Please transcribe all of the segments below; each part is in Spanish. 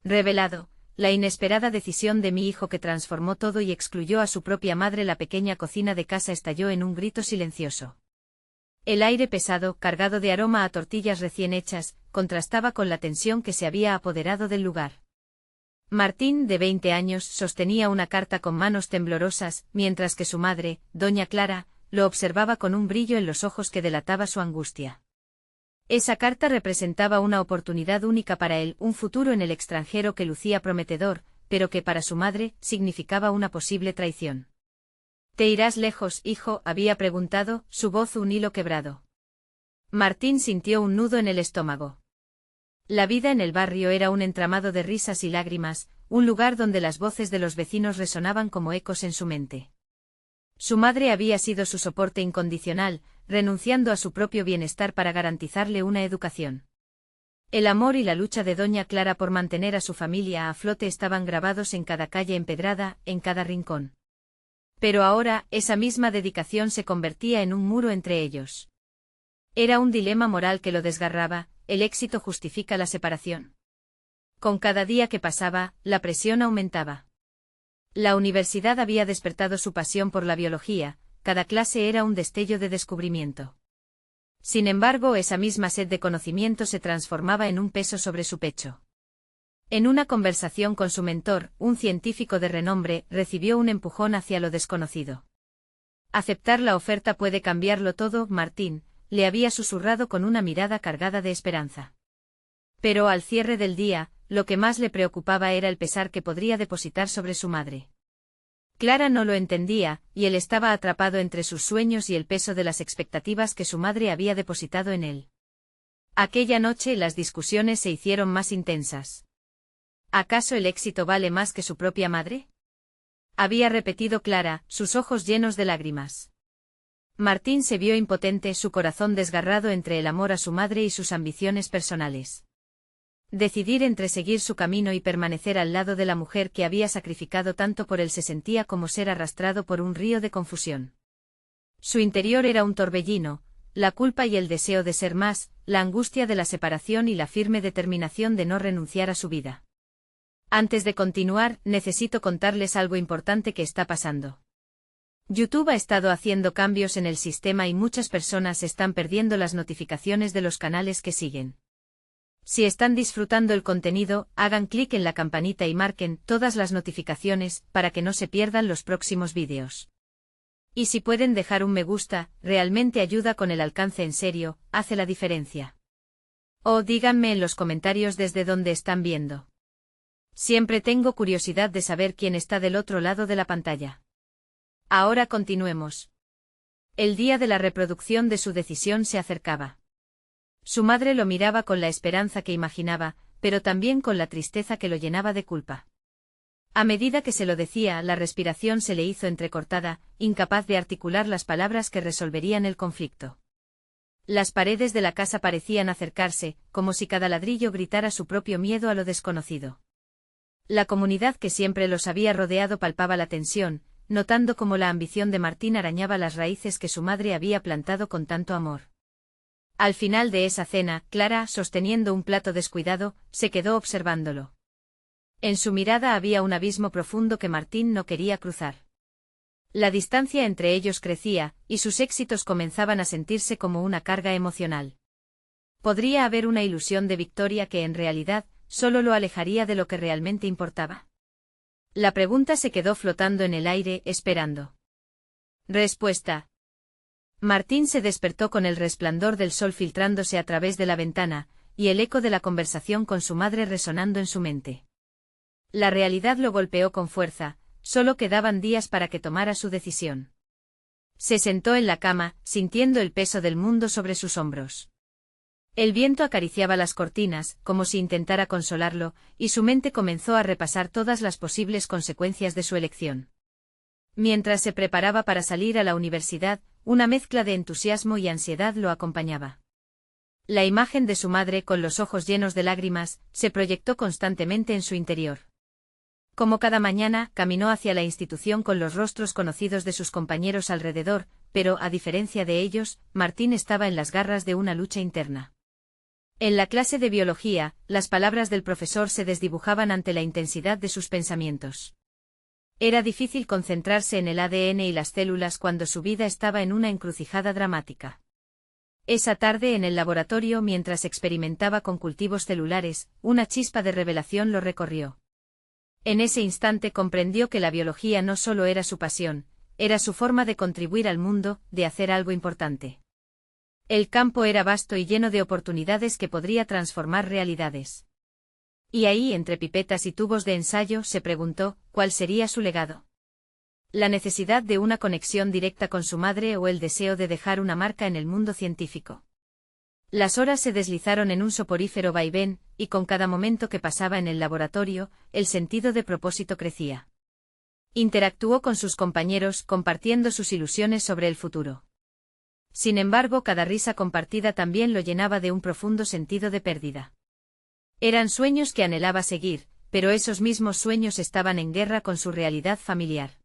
Revelado, la inesperada decisión de mi hijo que transformó todo y excluyó a su propia madre. La pequeña cocina de casa estalló en un grito silencioso. El aire pesado, cargado de aroma a tortillas recién hechas, contrastaba con la tensión que se había apoderado del lugar. Martín, de 20 años, sostenía una carta con manos temblorosas, mientras que su madre, doña Clara, lo observaba con un brillo en los ojos que delataba su angustia. Esa carta representaba una oportunidad única para él, un futuro en el extranjero que lucía prometedor, pero que para su madre significaba una posible traición. ¿Te irás lejos, hijo?, había preguntado, su voz un hilo quebrado. Martín sintió un nudo en el estómago. La vida en el barrio era un entramado de risas y lágrimas, un lugar donde las voces de los vecinos resonaban como ecos en su mente. Su madre había sido su soporte incondicional, renunciando a su propio bienestar para garantizarle una educación. El amor y la lucha de doña Clara por mantener a su familia a flote estaban grabados en cada calle empedrada, en cada rincón. Pero ahora, esa misma dedicación se convertía en un muro entre ellos. Era un dilema moral que lo desgarraba: ¿el éxito justifica la separación? Con cada día que pasaba, la presión aumentaba. La universidad había despertado su pasión por la biología, cada clase era un destello de descubrimiento. Sin embargo, esa misma sed de conocimiento se transformaba en un peso sobre su pecho. En una conversación con su mentor, un científico de renombre, recibió un empujón hacia lo desconocido. Aceptar la oferta puede cambiarlo todo, Martín, le había susurrado con una mirada cargada de esperanza. Pero al cierre del día, lo que más le preocupaba era el pesar que podría depositar sobre su madre. Clara no lo entendía, y él estaba atrapado entre sus sueños y el peso de las expectativas que su madre había depositado en él. Aquella noche las discusiones se hicieron más intensas. ¿Acaso el éxito vale más que su propia madre?, había repetido Clara, sus ojos llenos de lágrimas. Martín se vio impotente, su corazón desgarrado entre el amor a su madre y sus ambiciones personales. Decidir entre seguir su camino y permanecer al lado de la mujer que había sacrificado tanto por él se sentía como ser arrastrado por un río de confusión. Su interior era un torbellino, la culpa y el deseo de ser más, la angustia de la separación y la firme determinación de no renunciar a su vida. Antes de continuar, necesito contarles algo importante que está pasando. YouTube ha estado haciendo cambios en el sistema y muchas personas están perdiendo las notificaciones de los canales que siguen. Si están disfrutando el contenido, hagan clic en la campanita y marquen todas las notificaciones para que no se pierdan los próximos vídeos. Y si pueden dejar un me gusta, realmente ayuda con el alcance, en serio, hace la diferencia. O díganme en los comentarios desde dónde están viendo. Siempre tengo curiosidad de saber quién está del otro lado de la pantalla. Ahora continuemos. El día de la reproducción de su decisión se acercaba. Su madre lo miraba con la esperanza que imaginaba, pero también con la tristeza que lo llenaba de culpa. A medida que se lo decía, la respiración se le hizo entrecortada, incapaz de articular las palabras que resolverían el conflicto. Las paredes de la casa parecían acercarse, como si cada ladrillo gritara su propio miedo a lo desconocido. La comunidad que siempre los había rodeado palpaba la tensión, notando cómo la ambición de Martín arañaba las raíces que su madre había plantado con tanto amor. Al final de esa cena, Clara, sosteniendo un plato descuidado, se quedó observándolo. En su mirada había un abismo profundo que Martín no quería cruzar. La distancia entre ellos crecía, y sus éxitos comenzaban a sentirse como una carga emocional. ¿Podría haber una ilusión de victoria que en realidad solo lo alejaría de lo que realmente importaba? La pregunta se quedó flotando en el aire, esperando respuesta. Martín se despertó con el resplandor del sol filtrándose a través de la ventana, y el eco de la conversación con su madre resonando en su mente. La realidad lo golpeó con fuerza, solo quedaban días para que tomara su decisión. Se sentó en la cama, sintiendo el peso del mundo sobre sus hombros. El viento acariciaba las cortinas, como si intentara consolarlo, y su mente comenzó a repasar todas las posibles consecuencias de su elección. Mientras se preparaba para salir a la universidad, una mezcla de entusiasmo y ansiedad lo acompañaba. La imagen de su madre, con los ojos llenos de lágrimas, se proyectó constantemente en su interior. Como cada mañana, caminó hacia la institución con los rostros conocidos de sus compañeros alrededor, pero, a diferencia de ellos, Martín estaba en las garras de una lucha interna. En la clase de biología, las palabras del profesor se desdibujaban ante la intensidad de sus pensamientos. Era difícil concentrarse en el ADN y las células cuando su vida estaba en una encrucijada dramática. Esa tarde en el laboratorio, mientras experimentaba con cultivos celulares, una chispa de revelación lo recorrió. En ese instante comprendió que la biología no solo era su pasión, era su forma de contribuir al mundo, de hacer algo importante. El campo era vasto y lleno de oportunidades que podría transformar realidades. Y ahí, entre pipetas y tubos de ensayo, se preguntó, ¿cuál sería su legado? La necesidad de una conexión directa con su madre o el deseo de dejar una marca en el mundo científico. Las horas se deslizaron en un soporífero vaivén, y con cada momento que pasaba en el laboratorio, el sentido de propósito crecía. Interactuó con sus compañeros, compartiendo sus ilusiones sobre el futuro. Sin embargo, cada risa compartida también lo llenaba de un profundo sentido de pérdida. Eran sueños que anhelaba seguir, pero esos mismos sueños estaban en guerra con su realidad familiar.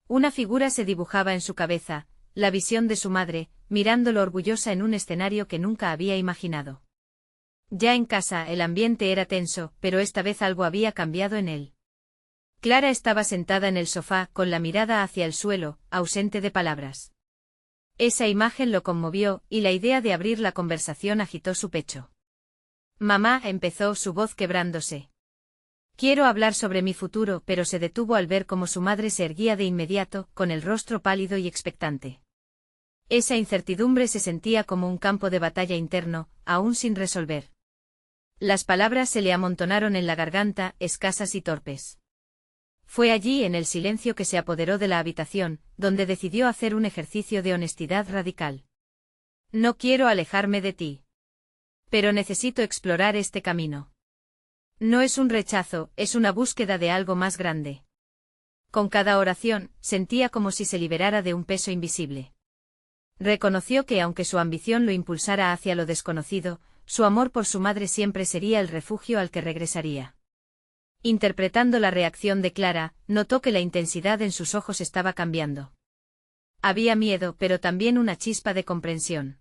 Una figura se dibujaba en su cabeza, la visión de su madre, mirándolo orgullosa en un escenario que nunca había imaginado. Ya en casa el ambiente era tenso, pero esta vez algo había cambiado en él. Clara estaba sentada en el sofá, con la mirada hacia el suelo, ausente de palabras. Esa imagen lo conmovió, y la idea de abrir la conversación agitó su pecho. Mamá, empezó, su voz quebrándose. Quiero hablar sobre mi futuro, pero se detuvo al ver cómo su madre se erguía de inmediato, con el rostro pálido y expectante. Esa incertidumbre se sentía como un campo de batalla interno, aún sin resolver. Las palabras se le amontonaron en la garganta, escasas y torpes. Fue allí, en el silencio que se apoderó de la habitación, donde decidió hacer un ejercicio de honestidad radical. No quiero alejarme de ti. Pero necesito explorar este camino. No es un rechazo, es una búsqueda de algo más grande. Con cada oración, sentía como si se liberara de un peso invisible. Reconoció que aunque su ambición lo impulsara hacia lo desconocido, su amor por su madre siempre sería el refugio al que regresaría. Interpretando la reacción de Clara, notó que la intensidad en sus ojos estaba cambiando. Había miedo, pero también una chispa de comprensión.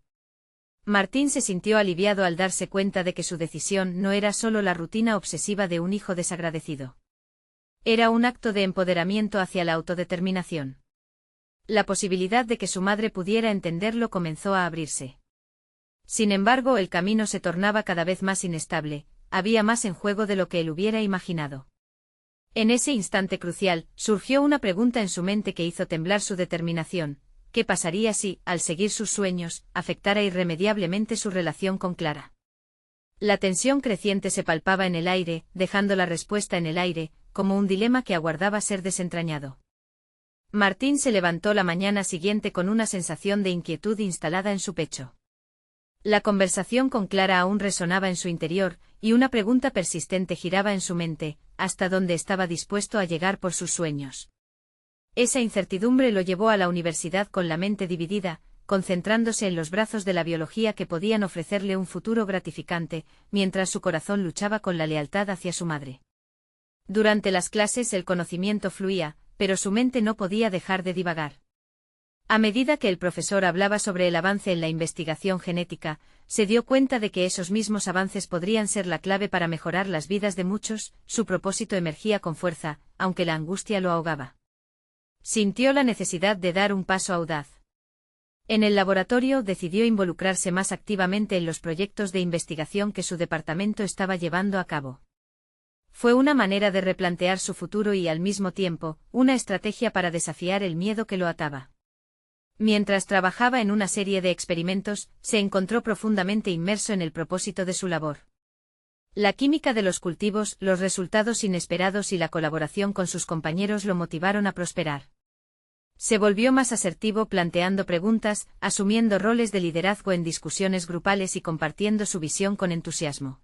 Martín se sintió aliviado al darse cuenta de que su decisión no era solo la rutina obsesiva de un hijo desagradecido. Era un acto de empoderamiento hacia la autodeterminación. La posibilidad de que su madre pudiera entenderlo comenzó a abrirse. Sin embargo, el camino se tornaba cada vez más inestable, había más en juego de lo que él hubiera imaginado. En ese instante crucial, surgió una pregunta en su mente que hizo temblar su determinación. ¿Qué pasaría si, al seguir sus sueños, afectara irremediablemente su relación con Clara? La tensión creciente se palpaba en el aire, dejando la respuesta en el aire, como un dilema que aguardaba ser desentrañado. Martín se levantó la mañana siguiente con una sensación de inquietud instalada en su pecho. La conversación con Clara aún resonaba en su interior, y una pregunta persistente giraba en su mente: ¿hasta dónde estaba dispuesto a llegar por sus sueños? Esa incertidumbre lo llevó a la universidad con la mente dividida, concentrándose en los brazos de la biología que podían ofrecerle un futuro gratificante, mientras su corazón luchaba con la lealtad hacia su madre. Durante las clases el conocimiento fluía, pero su mente no podía dejar de divagar. A medida que el profesor hablaba sobre el avance en la investigación genética, se dio cuenta de que esos mismos avances podrían ser la clave para mejorar las vidas de muchos. Su propósito emergía con fuerza, aunque la angustia lo ahogaba. Sintió la necesidad de dar un paso audaz. En el laboratorio decidió involucrarse más activamente en los proyectos de investigación que su departamento estaba llevando a cabo. Fue una manera de replantear su futuro y, al mismo tiempo, una estrategia para desafiar el miedo que lo ataba. Mientras trabajaba en una serie de experimentos, se encontró profundamente inmerso en el propósito de su labor. La química de los cultivos, los resultados inesperados y la colaboración con sus compañeros lo motivaron a prosperar. Se volvió más asertivo planteando preguntas, asumiendo roles de liderazgo en discusiones grupales y compartiendo su visión con entusiasmo.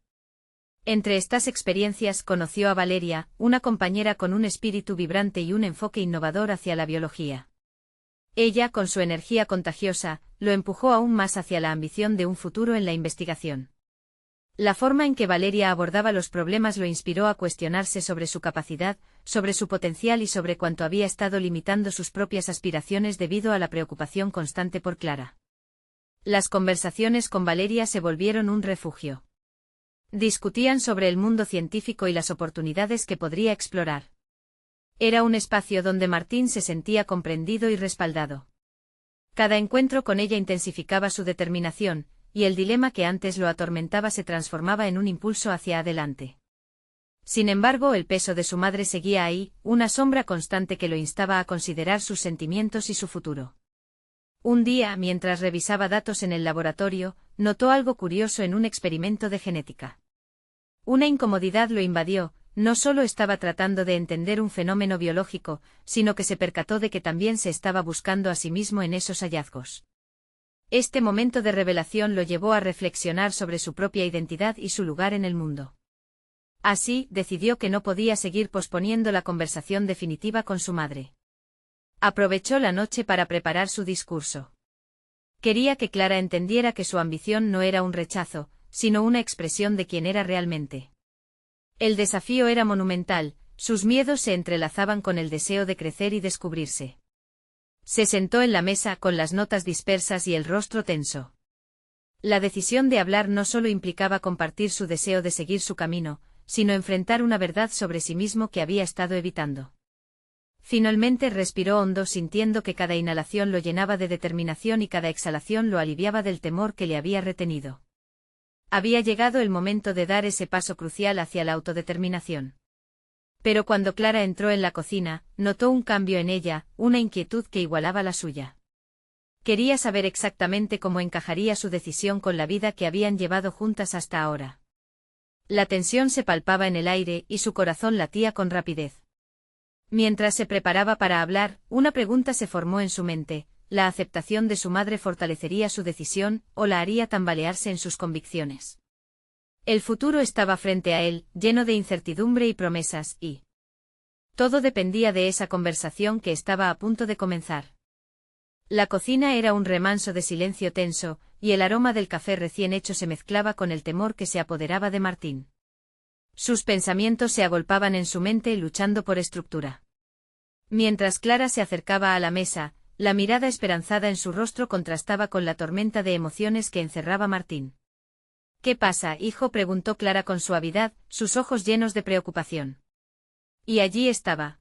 Entre estas experiencias conoció a Valeria, una compañera con un espíritu vibrante y un enfoque innovador hacia la biología. Ella, con su energía contagiosa, lo empujó aún más hacia la ambición de un futuro en la investigación. La forma en que Valeria abordaba los problemas lo inspiró a cuestionarse sobre su capacidad, sobre su potencial y sobre cuánto había estado limitando sus propias aspiraciones debido a la preocupación constante por Clara. Las conversaciones con Valeria se volvieron un refugio. Discutían sobre el mundo científico y las oportunidades que podría explorar. Era un espacio donde Martín se sentía comprendido y respaldado. Cada encuentro con ella intensificaba su determinación, y el dilema que antes lo atormentaba se transformaba en un impulso hacia adelante. Sin embargo, el peso de su madre seguía ahí, una sombra constante que lo instaba a considerar sus sentimientos y su futuro. Un día, mientras revisaba datos en el laboratorio, notó algo curioso en un experimento de genética. Una incomodidad lo invadió, no solo estaba tratando de entender un fenómeno biológico, sino que se percató de que también se estaba buscando a sí mismo en esos hallazgos. Este momento de revelación lo llevó a reflexionar sobre su propia identidad y su lugar en el mundo. Así, decidió que no podía seguir posponiendo la conversación definitiva con su madre. Aprovechó la noche para preparar su discurso. Quería que Clara entendiera que su ambición no era un rechazo, sino una expresión de quién era realmente. El desafío era monumental, sus miedos se entrelazaban con el deseo de crecer y descubrirse. Se sentó en la mesa con las notas dispersas y el rostro tenso. La decisión de hablar no solo implicaba compartir su deseo de seguir su camino, sino enfrentar una verdad sobre sí mismo que había estado evitando. Finalmente respiró hondo, sintiendo que cada inhalación lo llenaba de determinación y cada exhalación lo aliviaba del temor que le había retenido. Había llegado el momento de dar ese paso crucial hacia la autodeterminación. Pero cuando Clara entró en la cocina, notó un cambio en ella, una inquietud que igualaba la suya. Quería saber exactamente cómo encajaría su decisión con la vida que habían llevado juntas hasta ahora. La tensión se palpaba en el aire y su corazón latía con rapidez. Mientras se preparaba para hablar, una pregunta se formó en su mente: ¿la aceptación de su madre fortalecería su decisión o la haría tambalearse en sus convicciones? El futuro estaba frente a él, lleno de incertidumbre y promesas, y todo dependía de esa conversación que estaba a punto de comenzar. La cocina era un remanso de silencio tenso, y el aroma del café recién hecho se mezclaba con el temor que se apoderaba de Martín. Sus pensamientos se agolpaban en su mente luchando por estructura. Mientras Clara se acercaba a la mesa, la mirada esperanzada en su rostro contrastaba con la tormenta de emociones que encerraba Martín. «¿Qué pasa, hijo?», preguntó Clara con suavidad, sus ojos llenos de preocupación. Y allí estaba.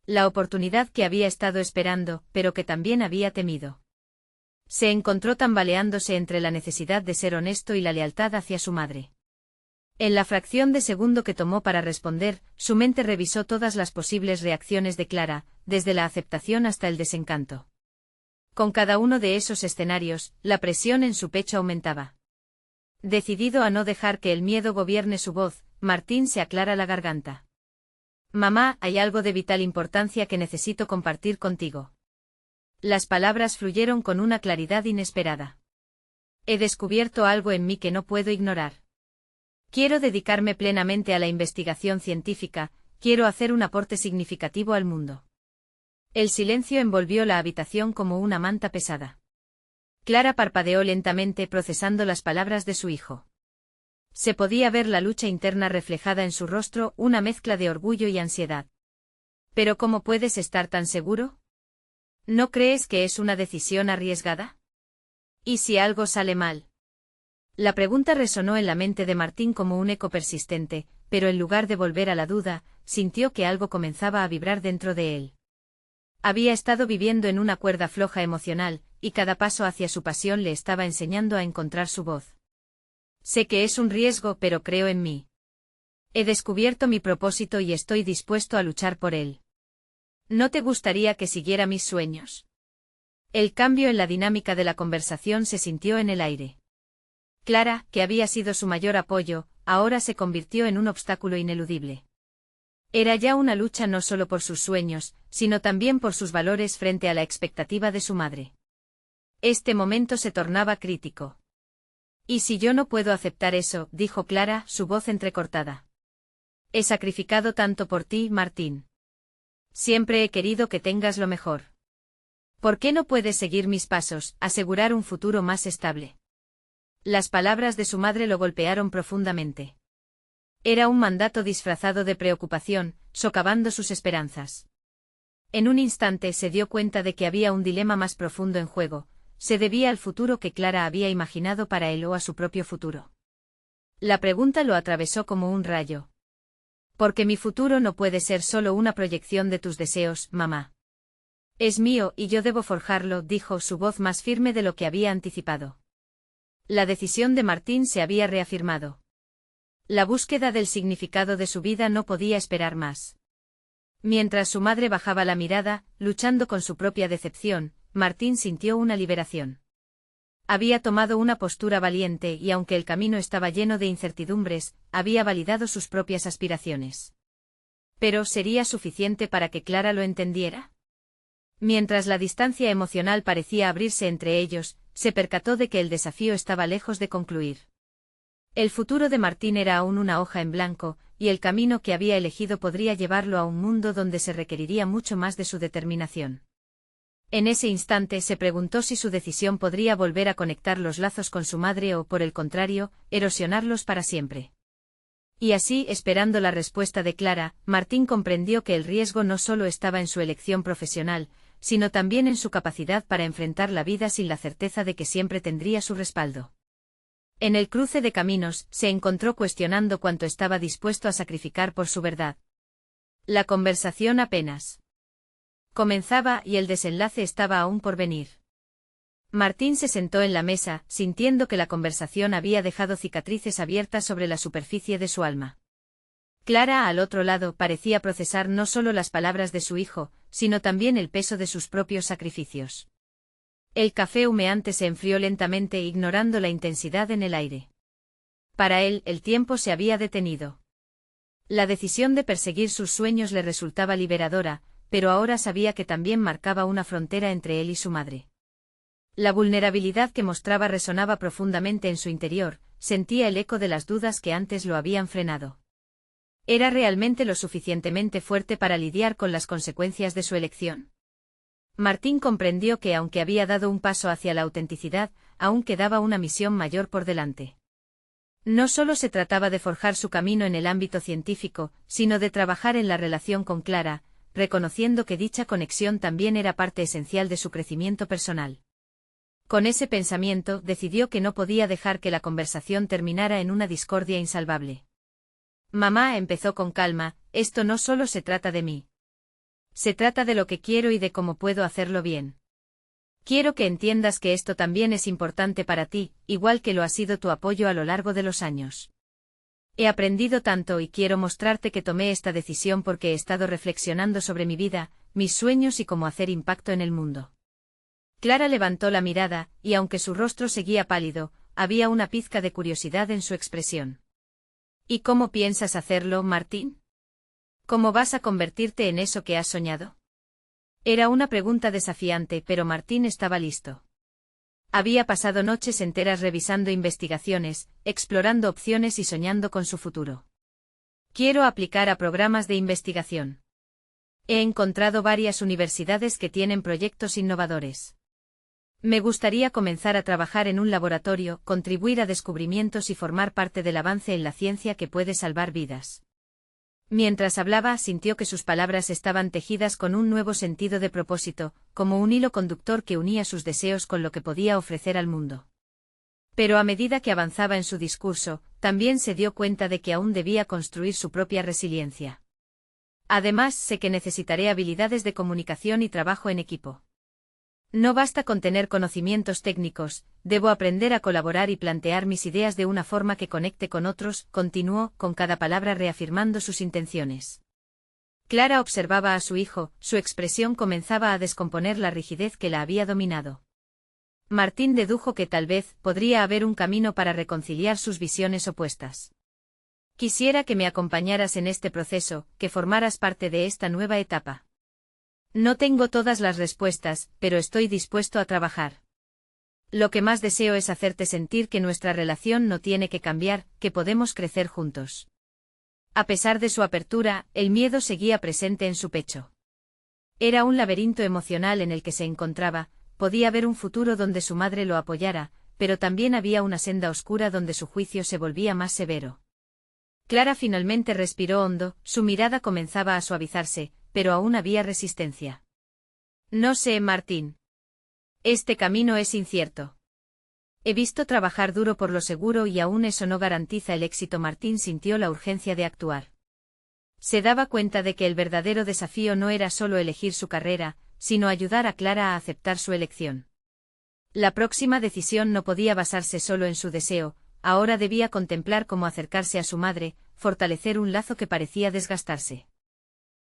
La oportunidad que había estado esperando, pero que también había temido. Se encontró tambaleándose entre la necesidad de ser honesto y la lealtad hacia su madre. En la fracción de segundo que tomó para responder, su mente revisó todas las posibles reacciones de Clara, desde la aceptación hasta el desencanto. Con cada uno de esos escenarios, la presión en su pecho aumentaba. Decidido a no dejar que el miedo gobierne su voz, Martín se aclara la garganta. «Mamá, hay algo de vital importancia que necesito compartir contigo». Las palabras fluyeron con una claridad inesperada. «He descubierto algo en mí que no puedo ignorar. Quiero dedicarme plenamente a la investigación científica, quiero hacer un aporte significativo al mundo». El silencio envolvió la habitación como una manta pesada. Clara parpadeó lentamente procesando las palabras de su hijo. Se podía ver la lucha interna reflejada en su rostro, una mezcla de orgullo y ansiedad. «¿Pero cómo puedes estar tan seguro? ¿No crees que es una decisión arriesgada? ¿Y si algo sale mal?». La pregunta resonó en la mente de Martín como un eco persistente, pero en lugar de volver a la duda, sintió que algo comenzaba a vibrar dentro de él. Había estado viviendo en una cuerda floja emocional, y cada paso hacia su pasión le estaba enseñando a encontrar su voz. «Sé que es un riesgo, pero creo en mí. He descubierto mi propósito y estoy dispuesto a luchar por él. ¿No te gustaría que siguiera mis sueños?». El cambio en la dinámica de la conversación se sintió en el aire. Clara, que había sido su mayor apoyo, ahora se convirtió en un obstáculo ineludible. Era ya una lucha no solo por sus sueños, sino también por sus valores frente a la expectativa de su madre. Este momento se tornaba crítico. «¿Y si yo no puedo aceptar eso?», dijo Clara, su voz entrecortada. «He sacrificado tanto por ti, Martín. Siempre he querido que tengas lo mejor. ¿Por qué no puedes seguir mis pasos, asegurar un futuro más estable?». Las palabras de su madre lo golpearon profundamente. Era un mandato disfrazado de preocupación, socavando sus esperanzas. En un instante se dio cuenta de que había un dilema más profundo en juego: se debía al futuro que Clara había imaginado para él o a su propio futuro. La pregunta lo atravesó como un rayo. Porque mi futuro no puede ser solo una proyección de tus deseos, mamá. Es mío y yo debo forjarlo, dijo, su voz más firme de lo que había anticipado. La decisión de Martín se había reafirmado. La búsqueda del significado de su vida no podía esperar más. Mientras su madre bajaba la mirada, luchando con su propia decepción, Martín sintió una liberación. Había tomado una postura valiente y aunque el camino estaba lleno de incertidumbres, había validado sus propias aspiraciones. ¿Pero sería suficiente para que Clara lo entendiera? Mientras la distancia emocional parecía abrirse entre ellos, se percató de que el desafío estaba lejos de concluir. El futuro de Martín era aún una hoja en blanco, y el camino que había elegido podría llevarlo a un mundo donde se requeriría mucho más de su determinación. En ese instante se preguntó si su decisión podría volver a conectar los lazos con su madre o, por el contrario, erosionarlos para siempre. Y así, esperando la respuesta de Clara, Martín comprendió que el riesgo no solo estaba en su elección profesional, sino también en su capacidad para enfrentar la vida sin la certeza de que siempre tendría su respaldo. En el cruce de caminos, se encontró cuestionando cuánto estaba dispuesto a sacrificar por su verdad. La conversación apenas comenzaba y el desenlace estaba aún por venir. Martín se sentó en la mesa, sintiendo que la conversación había dejado cicatrices abiertas sobre la superficie de su alma. Clara, al otro lado, parecía procesar no solo las palabras de su hijo, sino también el peso de sus propios sacrificios. El café humeante se enfrió lentamente, ignorando la intensidad en el aire. Para él, el tiempo se había detenido. La decisión de perseguir sus sueños le resultaba liberadora, pero ahora sabía que también marcaba una frontera entre él y su madre. La vulnerabilidad que mostraba resonaba profundamente en su interior, sentía el eco de las dudas que antes lo habían frenado. ¿Era realmente lo suficientemente fuerte para lidiar con las consecuencias de su elección? Martín comprendió que aunque había dado un paso hacia la autenticidad, aún quedaba una misión mayor por delante. No solo se trataba de forjar su camino en el ámbito científico, sino de trabajar en la relación con Clara, reconociendo que dicha conexión también era parte esencial de su crecimiento personal. Con ese pensamiento, decidió que no podía dejar que la conversación terminara en una discordia insalvable. Mamá, empezó con calma, esto no solo se trata de mí. Se trata de lo que quiero y de cómo puedo hacerlo bien. Quiero que entiendas que esto también es importante para ti, igual que lo ha sido tu apoyo a lo largo de los años. He aprendido tanto y quiero mostrarte que tomé esta decisión porque he estado reflexionando sobre mi vida, mis sueños y cómo hacer impacto en el mundo. Clara levantó la mirada, y aunque su rostro seguía pálido, había una pizca de curiosidad en su expresión. ¿Y cómo piensas hacerlo, Martín? ¿Cómo vas a convertirte en eso que has soñado? Era una pregunta desafiante, pero Martín estaba listo. Había pasado noches enteras revisando investigaciones, explorando opciones y soñando con su futuro. Quiero aplicar a programas de investigación. He encontrado varias universidades que tienen proyectos innovadores. Me gustaría comenzar a trabajar en un laboratorio, contribuir a descubrimientos y formar parte del avance en la ciencia que puede salvar vidas. Mientras hablaba, sintió que sus palabras estaban tejidas con un nuevo sentido de propósito, como un hilo conductor que unía sus deseos con lo que podía ofrecer al mundo. Pero a medida que avanzaba en su discurso, también se dio cuenta de que aún debía construir su propia resiliencia. Además, sé que necesitaré habilidades de comunicación y trabajo en equipo. No basta con tener conocimientos técnicos, debo aprender a colaborar y plantear mis ideas de una forma que conecte con otros, continuó, con cada palabra reafirmando sus intenciones. Clara observaba a su hijo, su expresión comenzaba a descomponer la rigidez que la había dominado. Martín dedujo que tal vez podría haber un camino para reconciliar sus visiones opuestas. Quisiera que me acompañaras en este proceso, que formaras parte de esta nueva etapa. No tengo todas las respuestas, pero estoy dispuesto a trabajar. Lo que más deseo es hacerte sentir que nuestra relación no tiene que cambiar, que podemos crecer juntos. A pesar de su apertura, el miedo seguía presente en su pecho. Era un laberinto emocional en el que se encontraba, podía ver un futuro donde su madre lo apoyara, pero también había una senda oscura donde su juicio se volvía más severo. Clara finalmente respiró hondo, su mirada comenzaba a suavizarse, pero aún había resistencia. No sé, Martín. Este camino es incierto. He visto trabajar duro por lo seguro y aún eso no garantiza el éxito. Martín sintió la urgencia de actuar. Se daba cuenta de que el verdadero desafío no era solo elegir su carrera, sino ayudar a Clara a aceptar su elección. La próxima decisión no podía basarse solo en su deseo, ahora debía contemplar cómo acercarse a su madre, fortalecer un lazo que parecía desgastarse.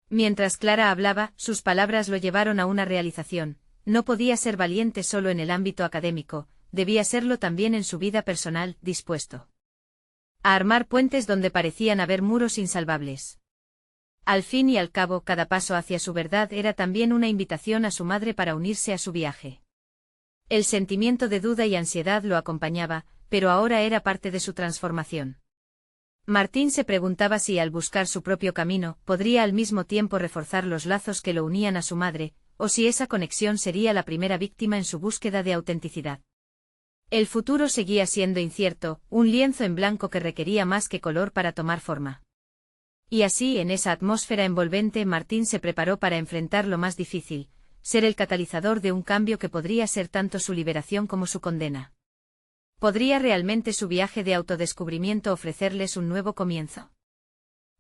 Mientras Clara hablaba, sus palabras lo llevaron a una realización: no podía ser valiente solo en el ámbito académico, debía serlo también en su vida personal, dispuesto a armar puentes donde parecían haber muros insalvables. Al fin y al cabo, cada paso hacia su verdad era también una invitación a su madre para unirse a su viaje. El sentimiento de duda y ansiedad lo acompañaba, pero ahora era parte de su transformación. Martín se preguntaba si, al buscar su propio camino, podría al mismo tiempo reforzar los lazos que lo unían a su madre, o si esa conexión sería la primera víctima en su búsqueda de autenticidad. El futuro seguía siendo incierto, un lienzo en blanco que requería más que color para tomar forma. Y así, en esa atmósfera envolvente, Martín se preparó para enfrentar lo más difícil: ser el catalizador de un cambio que podría ser tanto su liberación como su condena. ¿Podría realmente su viaje de autodescubrimiento ofrecerles un nuevo comienzo?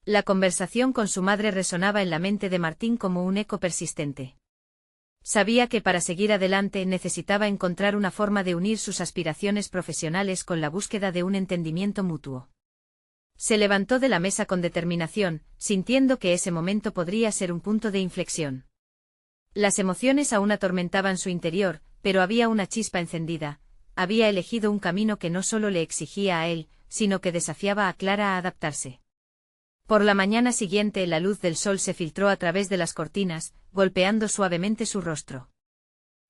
La conversación con su madre resonaba en la mente de Martín como un eco persistente. Sabía que para seguir adelante necesitaba encontrar una forma de unir sus aspiraciones profesionales con la búsqueda de un entendimiento mutuo. Se levantó de la mesa con determinación, sintiendo que ese momento podría ser un punto de inflexión. Las emociones aún atormentaban su interior, pero había una chispa encendida. Había elegido un camino que no solo le exigía a él, sino que desafiaba a Clara a adaptarse. Por la mañana siguiente, la luz del sol se filtró a través de las cortinas, golpeando suavemente su rostro.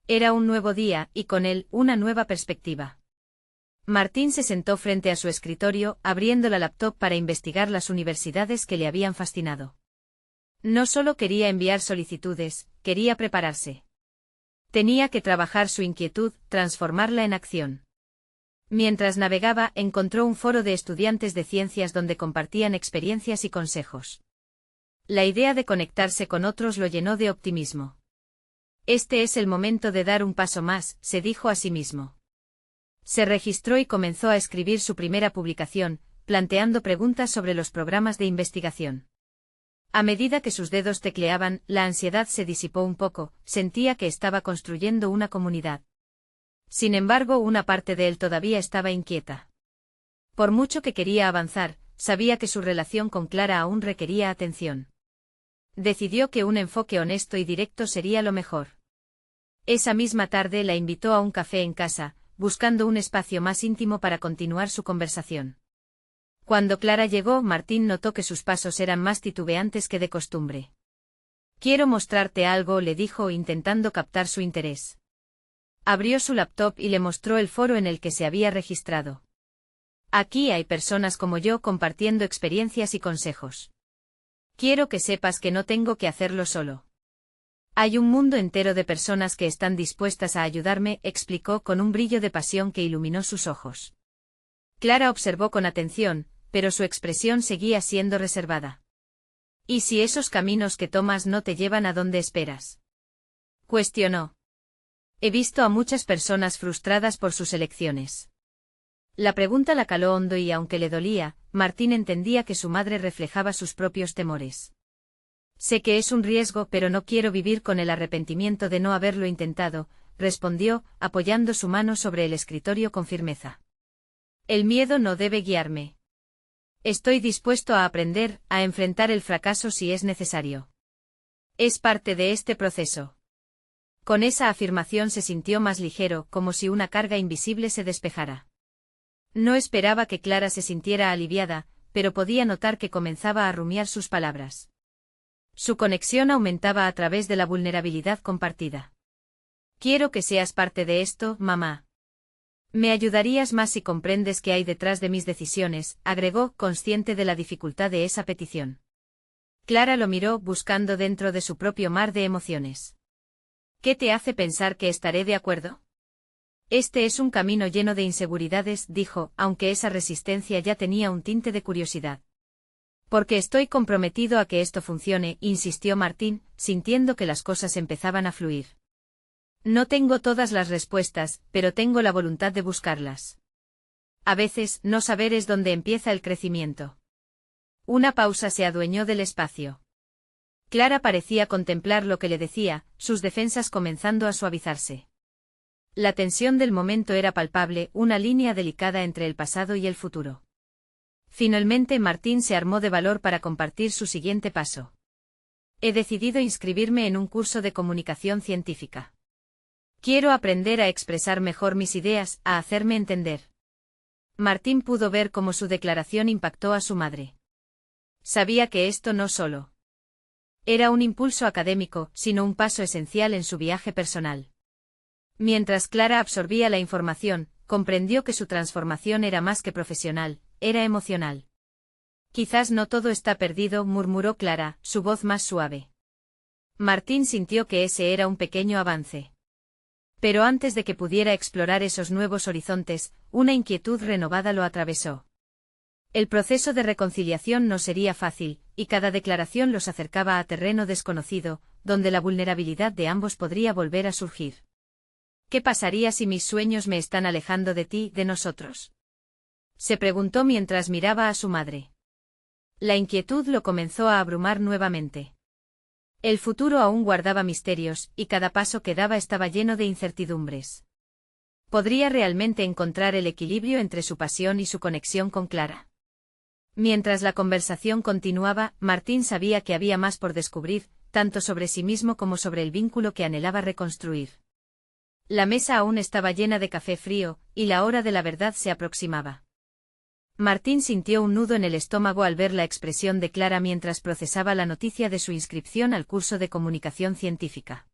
Era un nuevo día, y con él, una nueva perspectiva. Martín se sentó frente a su escritorio, abriendo la laptop para investigar las universidades que le habían fascinado. No solo quería enviar solicitudes, quería prepararse. Tenía que trabajar su inquietud, transformarla en acción. Mientras navegaba, encontró un foro de estudiantes de ciencias donde compartían experiencias y consejos. La idea de conectarse con otros lo llenó de optimismo. Este es el momento de dar un paso más, se dijo a sí mismo. Se registró y comenzó a escribir su primera publicación, planteando preguntas sobre los programas de investigación. A medida que sus dedos tecleaban, la ansiedad se disipó un poco, sentía que estaba construyendo una comunidad. Sin embargo, una parte de él todavía estaba inquieta. Por mucho que quería avanzar, sabía que su relación con Clara aún requería atención. Decidió que un enfoque honesto y directo sería lo mejor. Esa misma tarde la invitó a un café en casa, buscando un espacio más íntimo para continuar su conversación. Cuando Clara llegó, Martín notó que sus pasos eran más titubeantes que de costumbre. «Quiero mostrarte algo», le dijo, intentando captar su interés. Abrió su laptop y le mostró el foro en el que se había registrado. «Aquí hay personas como yo compartiendo experiencias y consejos. Quiero que sepas que no tengo que hacerlo solo. Hay un mundo entero de personas que están dispuestas a ayudarme», explicó con un brillo de pasión que iluminó sus ojos. Clara observó con atención, pero su expresión seguía siendo reservada. «¿Y si esos caminos que tomas no te llevan a donde esperas?», cuestionó. «He visto a muchas personas frustradas por sus elecciones». La pregunta la caló hondo y, aunque le dolía, Martín entendía que su madre reflejaba sus propios temores. «Sé que es un riesgo, pero no quiero vivir con el arrepentimiento de no haberlo intentado», respondió, apoyando su mano sobre el escritorio con firmeza. «El miedo no debe guiarme. Estoy dispuesto a aprender, a enfrentar el fracaso si es necesario. Es parte de este proceso». Con esa afirmación se sintió más ligero, como si una carga invisible se despejara. No esperaba que Clara se sintiera aliviada, pero podía notar que comenzaba a rumiar sus palabras. Su conexión aumentaba a través de la vulnerabilidad compartida. «Quiero que seas parte de esto, mamá. Me ayudarías más si comprendes qué hay detrás de mis decisiones», agregó, consciente de la dificultad de esa petición. Clara lo miró, buscando dentro de su propio mar de emociones. «¿Qué te hace pensar que estaré de acuerdo?». «Este es un camino lleno de inseguridades», dijo, aunque esa resistencia ya tenía un tinte de curiosidad. «Porque estoy comprometido a que esto funcione», insistió Martín, sintiendo que las cosas empezaban a fluir. No tengo todas las respuestas, pero tengo la voluntad de buscarlas. A veces, no saber es donde empieza el crecimiento. Una pausa se adueñó del espacio. Clara parecía contemplar lo que le decía, sus defensas comenzando a suavizarse. La tensión del momento era palpable, una línea delicada entre el pasado y el futuro. Finalmente Martín se armó de valor para compartir su siguiente paso. He decidido inscribirme en un curso de comunicación científica. Quiero aprender a expresar mejor mis ideas, a hacerme entender. Martín pudo ver cómo su declaración impactó a su madre. Sabía que esto no solo era un impulso académico, sino un paso esencial en su viaje personal. Mientras Clara absorbía la información, comprendió que su transformación era más que profesional, era emocional. Quizás no todo está perdido, murmuró Clara, su voz más suave. Martín sintió que ese era un pequeño avance. Pero antes de que pudiera explorar esos nuevos horizontes, una inquietud renovada lo atravesó. El proceso de reconciliación no sería fácil, y cada declaración los acercaba a terreno desconocido, donde la vulnerabilidad de ambos podría volver a surgir. ¿Qué pasaría si mis sueños me están alejando de ti, de nosotros? Se preguntó mientras miraba a su madre. La inquietud lo comenzó a abrumar nuevamente. El futuro aún guardaba misterios, y cada paso que daba estaba lleno de incertidumbres. ¿Podría realmente encontrar el equilibrio entre su pasión y su conexión con Clara? Mientras la conversación continuaba, Martín sabía que había más por descubrir, tanto sobre sí mismo como sobre el vínculo que anhelaba reconstruir. La mesa aún estaba llena de café frío, y la hora de la verdad se aproximaba. Martín sintió un nudo en el estómago al ver la expresión de Clara mientras procesaba la noticia de su inscripción al curso de comunicación científica.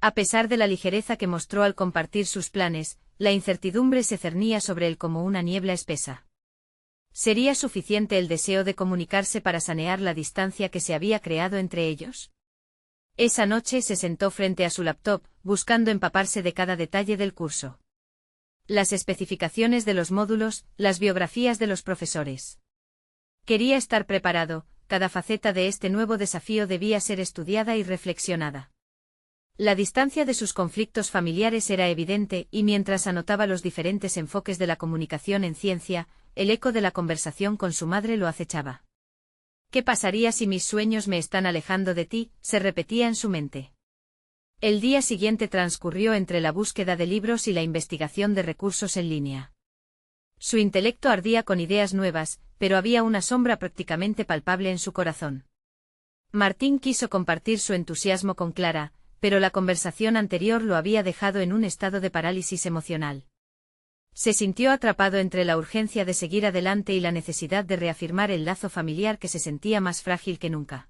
A pesar de la ligereza que mostró al compartir sus planes, la incertidumbre se cernía sobre él como una niebla espesa. ¿Sería suficiente el deseo de comunicarse para sanear la distancia que se había creado entre ellos? Esa noche se sentó frente a su laptop, buscando empaparse de cada detalle del curso. Las especificaciones de los módulos, las biografías de los profesores. Quería estar preparado, cada faceta de este nuevo desafío debía ser estudiada y reflexionada. La distancia de sus conflictos familiares era evidente y mientras anotaba los diferentes enfoques de la comunicación en ciencia, el eco de la conversación con su madre lo acechaba. ¿Qué pasaría si mis sueños me están alejando de ti?, se repetía en su mente. El día siguiente transcurrió entre la búsqueda de libros y la investigación de recursos en línea. Su intelecto ardía con ideas nuevas, pero había una sombra prácticamente palpable en su corazón. Martín quiso compartir su entusiasmo con Clara, pero la conversación anterior lo había dejado en un estado de parálisis emocional. Se sintió atrapado entre la urgencia de seguir adelante y la necesidad de reafirmar el lazo familiar que se sentía más frágil que nunca.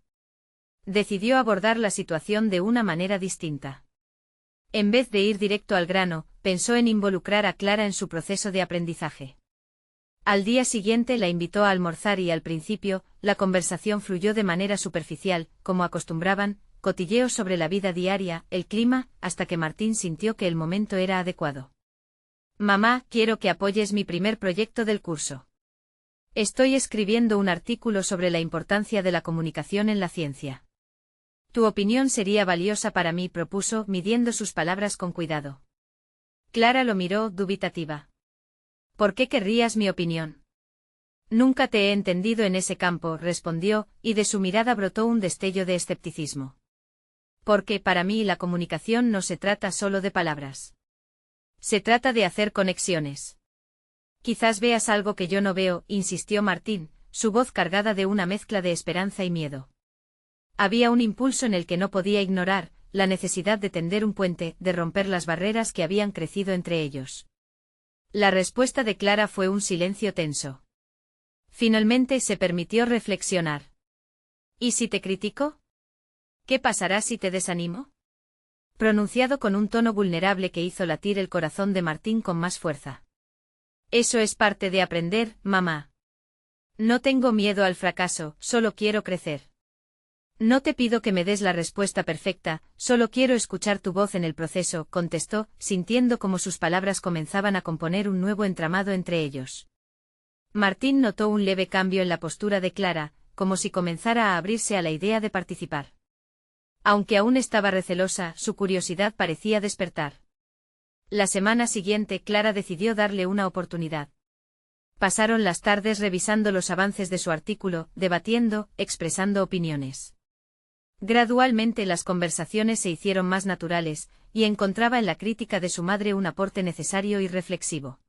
Decidió abordar la situación de una manera distinta. En vez de ir directo al grano, pensó en involucrar a Clara en su proceso de aprendizaje. Al día siguiente la invitó a almorzar y al principio, la conversación fluyó de manera superficial, como acostumbraban, cotilleos sobre la vida diaria, el clima, hasta que Martín sintió que el momento era adecuado. Mamá, quiero que apoyes mi primer proyecto del curso. Estoy escribiendo un artículo sobre la importancia de la comunicación en la ciencia. Tu opinión sería valiosa para mí, propuso, midiendo sus palabras con cuidado. Clara lo miró, dubitativa. ¿Por qué querrías mi opinión? Nunca te he entendido en ese campo, respondió, y de su mirada brotó un destello de escepticismo. Porque para mí la comunicación no se trata solo de palabras. Se trata de hacer conexiones. Quizás veas algo que yo no veo, insistió Martín, su voz cargada de una mezcla de esperanza y miedo. Había un impulso en el que no podía ignorar, la necesidad de tender un puente, de romper las barreras que habían crecido entre ellos. La respuesta de Clara fue un silencio tenso. Finalmente se permitió reflexionar. ¿Y si te critico? ¿Qué pasará si te desanimo? Pronunciado con un tono vulnerable que hizo latir el corazón de Martín con más fuerza. Eso es parte de aprender, mamá. No tengo miedo al fracaso, solo quiero crecer. No te pido que me des la respuesta perfecta, solo quiero escuchar tu voz en el proceso, contestó, sintiendo como sus palabras comenzaban a componer un nuevo entramado entre ellos. Martín notó un leve cambio en la postura de Clara, como si comenzara a abrirse a la idea de participar. Aunque aún estaba recelosa, su curiosidad parecía despertar. La semana siguiente, Clara decidió darle una oportunidad. Pasaron las tardes revisando los avances de su artículo, debatiendo, expresando opiniones. Gradualmente las conversaciones se hicieron más naturales, y encontraba en la crítica de su madre un aporte necesario y reflexivo.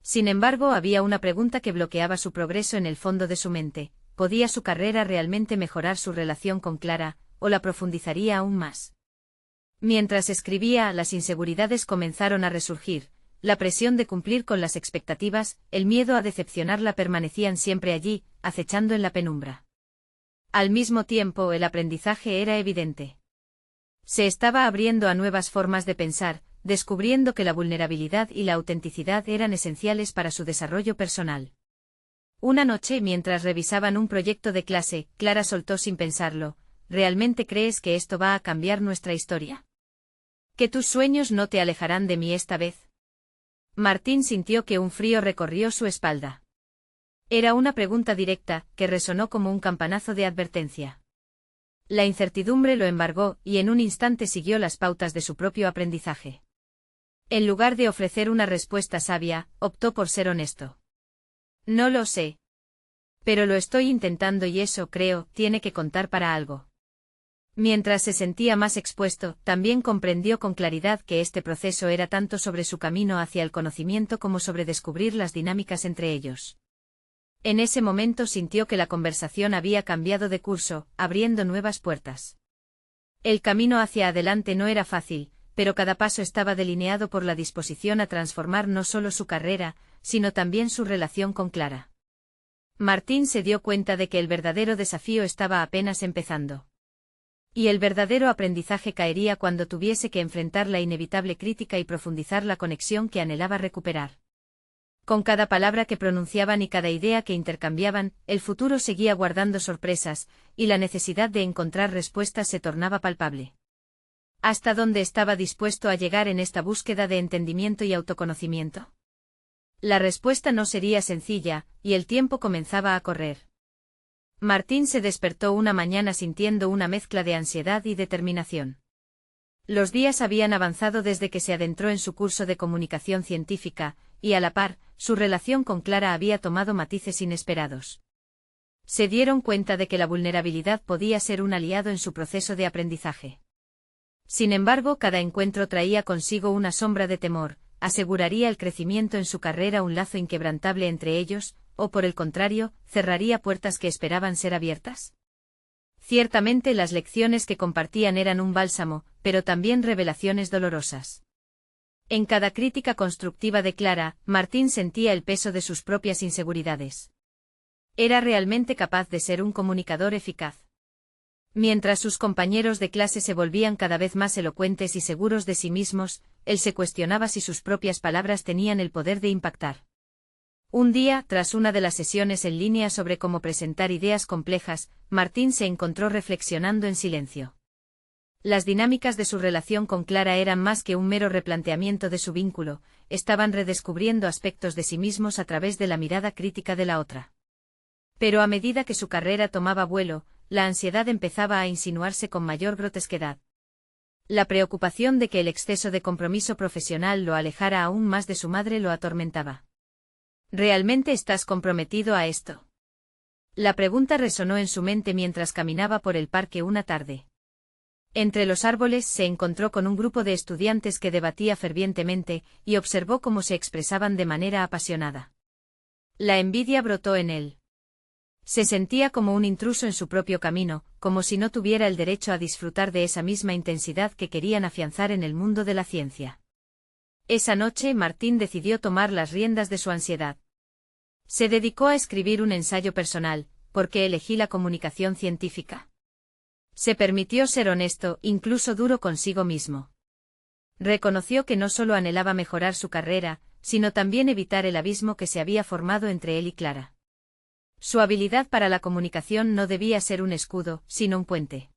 Sin embargo, había una pregunta que bloqueaba su progreso en el fondo de su mente: ¿podía su carrera realmente mejorar su relación con Clara, o la profundizaría aún más? Mientras escribía, las inseguridades comenzaron a resurgir. La presión de cumplir con las expectativas, el miedo a decepcionarla permanecían siempre allí, acechando en la penumbra. Al mismo tiempo, el aprendizaje era evidente. Se estaba abriendo a nuevas formas de pensar, descubriendo que la vulnerabilidad y la autenticidad eran esenciales para su desarrollo personal. Una noche, mientras revisaban un proyecto de clase, Clara soltó sin pensarlo: ¿realmente crees que esto va a cambiar nuestra historia? ¿Que tus sueños no te alejarán de mí esta vez? Martín sintió que un frío recorrió su espalda. Era una pregunta directa, que resonó como un campanazo de advertencia. La incertidumbre lo embargó, y en un instante siguió las pautas de su propio aprendizaje. En lugar de ofrecer una respuesta sabia, optó por ser honesto. No lo sé. Pero lo estoy intentando y eso, creo, tiene que contar para algo. Mientras se sentía más expuesto, también comprendió con claridad que este proceso era tanto sobre su camino hacia el conocimiento como sobre descubrir las dinámicas entre ellos. En ese momento sintió que la conversación había cambiado de curso, abriendo nuevas puertas. El camino hacia adelante no era fácil, pero cada paso estaba delineado por la disposición a transformar no solo su carrera, sino también su relación con Clara. Martín se dio cuenta de que el verdadero desafío estaba apenas empezando. Y el verdadero aprendizaje caería cuando tuviese que enfrentar la inevitable crítica y profundizar la conexión que anhelaba recuperar. Con cada palabra que pronunciaban y cada idea que intercambiaban, el futuro seguía guardando sorpresas, y la necesidad de encontrar respuestas se tornaba palpable. ¿Hasta dónde estaba dispuesto a llegar en esta búsqueda de entendimiento y autoconocimiento? La respuesta no sería sencilla, y el tiempo comenzaba a correr. Martín se despertó una mañana sintiendo una mezcla de ansiedad y determinación. Los días habían avanzado desde que se adentró en su curso de comunicación científica, y a la par, su relación con Clara había tomado matices inesperados. Se dieron cuenta de que la vulnerabilidad podía ser un aliado en su proceso de aprendizaje. Sin embargo, cada encuentro traía consigo una sombra de temor: ¿aseguraría el crecimiento en su carrera un lazo inquebrantable entre ellos, o por el contrario, cerraría puertas que esperaban ser abiertas? Ciertamente las lecciones que compartían eran un bálsamo, pero también revelaciones dolorosas. En cada crítica constructiva de Clara, Martín sentía el peso de sus propias inseguridades. ¿Era realmente capaz de ser un comunicador eficaz? Mientras sus compañeros de clase se volvían cada vez más elocuentes y seguros de sí mismos, él se cuestionaba si sus propias palabras tenían el poder de impactar. Un día, tras una de las sesiones en línea sobre cómo presentar ideas complejas, Martín se encontró reflexionando en silencio. Las dinámicas de su relación con Clara eran más que un mero replanteamiento de su vínculo, estaban redescubriendo aspectos de sí mismos a través de la mirada crítica de la otra. Pero a medida que su carrera tomaba vuelo, la ansiedad empezaba a insinuarse con mayor grotesquedad. La preocupación de que el exceso de compromiso profesional lo alejara aún más de su madre lo atormentaba. ¿Realmente estás comprometido a esto? La pregunta resonó en su mente mientras caminaba por el parque una tarde. Entre los árboles se encontró con un grupo de estudiantes que debatía fervientemente, y observó cómo se expresaban de manera apasionada. La envidia brotó en él. Se sentía como un intruso en su propio camino, como si no tuviera el derecho a disfrutar de esa misma intensidad que querían afianzar en el mundo de la ciencia. Esa noche Martín decidió tomar las riendas de su ansiedad. Se dedicó a escribir un ensayo personal: ¿por qué elegí la comunicación científica? Se permitió ser honesto, incluso duro consigo mismo. Reconoció que no solo anhelaba mejorar su carrera, sino también evitar el abismo que se había formado entre él y Clara. Su habilidad para la comunicación no debía ser un escudo, sino un puente.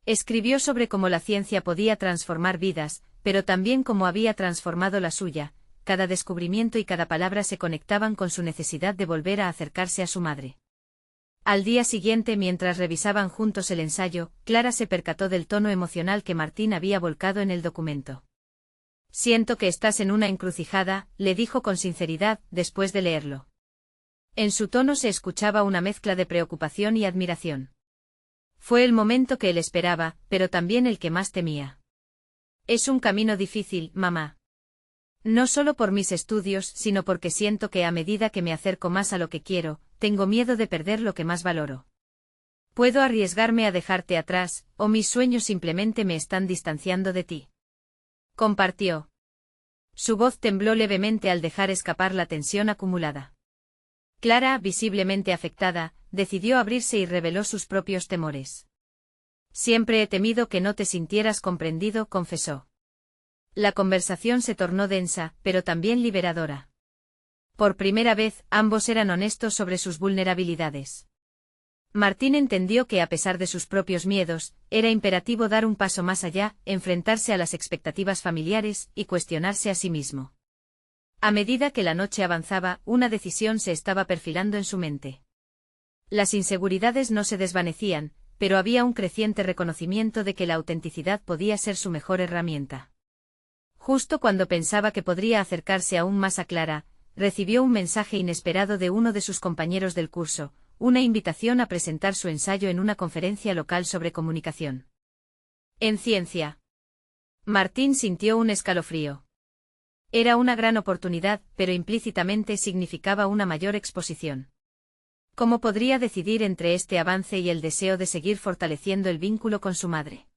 Escribió sobre cómo la ciencia podía transformar vidas, pero también cómo había transformado la suya. Cada descubrimiento y cada palabra se conectaban con su necesidad de volver a acercarse a su madre. Al día siguiente, mientras revisaban juntos el ensayo, Clara se percató del tono emocional que Martín había volcado en el documento. Siento que estás en una encrucijada, le dijo con sinceridad, después de leerlo. En su tono se escuchaba una mezcla de preocupación y admiración. Fue el momento que él esperaba, pero también el que más temía. Es un camino difícil, mamá. No solo por mis estudios, sino porque siento que a medida que me acerco más a lo que quiero, tengo miedo de perder lo que más valoro. Puedo arriesgarme a dejarte atrás, o mis sueños simplemente me están distanciando de ti. Compartió. Su voz tembló levemente al dejar escapar la tensión acumulada. Clara, visiblemente afectada, decidió abrirse y reveló sus propios temores. Siempre he temido que no te sintieras comprendido, confesó. La conversación se tornó densa, pero también liberadora. Por primera vez, ambos eran honestos sobre sus vulnerabilidades. Martín entendió que a pesar de sus propios miedos, era imperativo dar un paso más allá, enfrentarse a las expectativas familiares y cuestionarse a sí mismo. A medida que la noche avanzaba, una decisión se estaba perfilando en su mente. Las inseguridades no se desvanecían, pero había un creciente reconocimiento de que la autenticidad podía ser su mejor herramienta. Justo cuando pensaba que podría acercarse aún más a Clara, recibió un mensaje inesperado de uno de sus compañeros del curso, una invitación a presentar su ensayo en una conferencia local sobre comunicación. En ciencia. Martín sintió un escalofrío. Era una gran oportunidad, pero implícitamente significaba una mayor exposición. ¿Cómo podría decidir entre este avance y el deseo de seguir fortaleciendo el vínculo con su madre?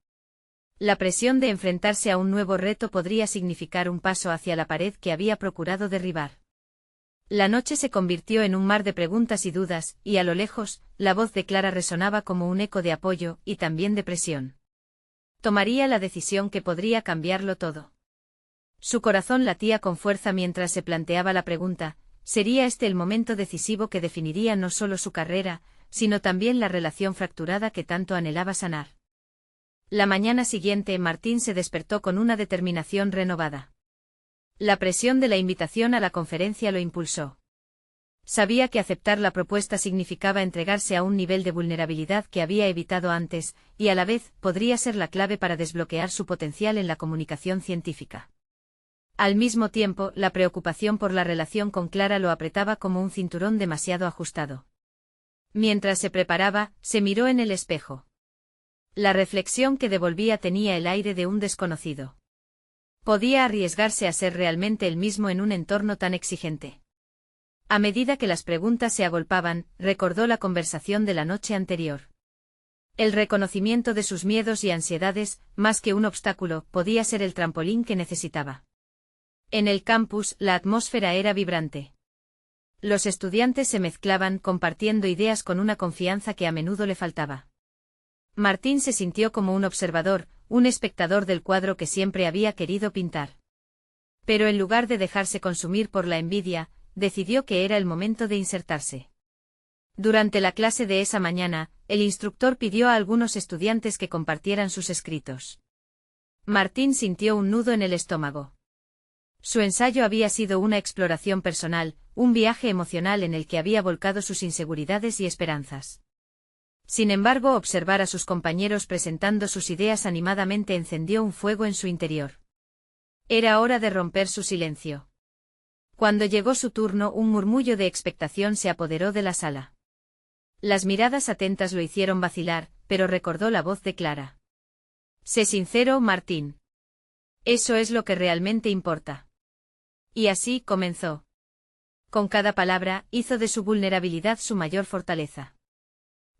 La presión de enfrentarse a un nuevo reto podría significar un paso hacia la pared que había procurado derribar. La noche se convirtió en un mar de preguntas y dudas, y a lo lejos, la voz de Clara resonaba como un eco de apoyo y también de presión. Tomaría la decisión que podría cambiarlo todo. Su corazón latía con fuerza mientras se planteaba la pregunta: ¿sería este el momento decisivo que definiría no solo su carrera, sino también la relación fracturada que tanto anhelaba sanar? La mañana siguiente Martín se despertó con una determinación renovada. La presión de la invitación a la conferencia lo impulsó. Sabía que aceptar la propuesta significaba entregarse a un nivel de vulnerabilidad que había evitado antes, y a la vez, podría ser la clave para desbloquear su potencial en la comunicación científica. Al mismo tiempo, la preocupación por la relación con Clara lo apretaba como un cinturón demasiado ajustado. Mientras se preparaba, se miró en el espejo. La reflexión que devolvía tenía el aire de un desconocido. Podía arriesgarse a ser realmente él mismo en un entorno tan exigente. A medida que las preguntas se agolpaban, recordó la conversación de la noche anterior. El reconocimiento de sus miedos y ansiedades, más que un obstáculo, podía ser el trampolín que necesitaba. En el campus, la atmósfera era vibrante. Los estudiantes se mezclaban, compartiendo ideas con una confianza que a menudo le faltaba. Martín se sintió como un observador, un espectador del cuadro que siempre había querido pintar. Pero en lugar de dejarse consumir por la envidia, decidió que era el momento de insertarse. Durante la clase de esa mañana, el instructor pidió a algunos estudiantes que compartieran sus escritos. Martín sintió un nudo en el estómago. Su ensayo había sido una exploración personal, un viaje emocional en el que había volcado sus inseguridades y esperanzas. Sin embargo, observar a sus compañeros presentando sus ideas animadamente encendió un fuego en su interior. Era hora de romper su silencio. Cuando llegó su turno, un murmullo de expectación se apoderó de la sala. Las miradas atentas lo hicieron vacilar, pero recordó la voz de Clara. Sé sincero, Martín. Eso es lo que realmente importa. Y así comenzó. Con cada palabra, hizo de su vulnerabilidad su mayor fortaleza.